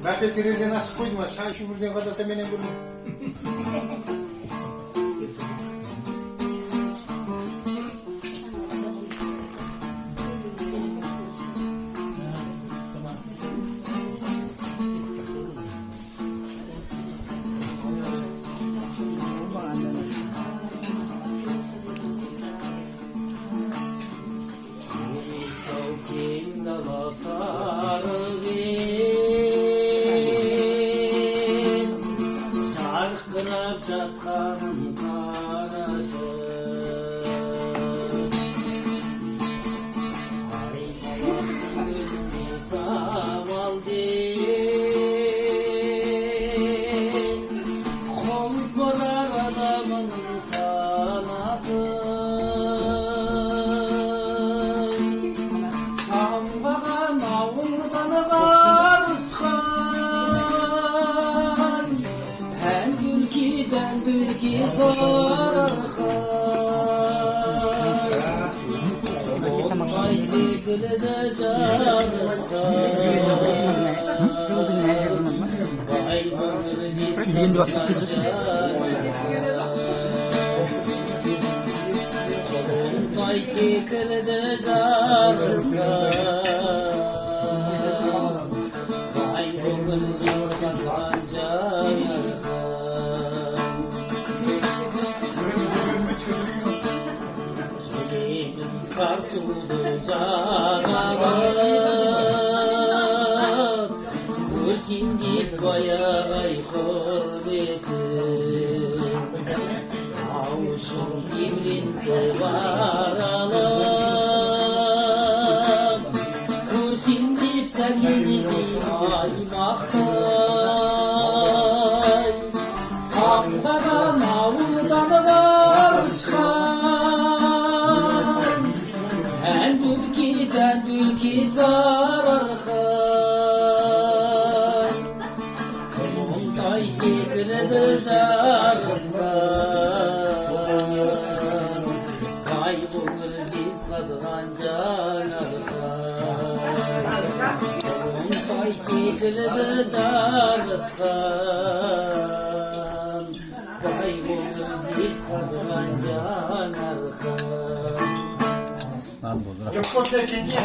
Belki televizyonu açık koydum. Sen şu buradan kadar sen beni görme. Şarkırıp çatkanın karası Aymalasın gözünü savalcı Konuşmalar adamın sanası Sambağan avuldan varışkan Her ülkeden ülke sararkan Olmay sekilde canıskan Vay bana Olmay sekilde canıskan Vay bana kazancan Kelimin sarsıldı cananım Kursin dip bayay hürmetim Avuşum kibrinde varalım Kursin dip sergenidi aymaktay Sambadan avuldan varışkan En ülkeden ülke sararkan Kılımtay sekildi jarıskan Kaybolur biz kazıgan canarkan Kılımtay sekildi jarıskan Kaybolur biz kazıgan canarkan Yok, ikinci.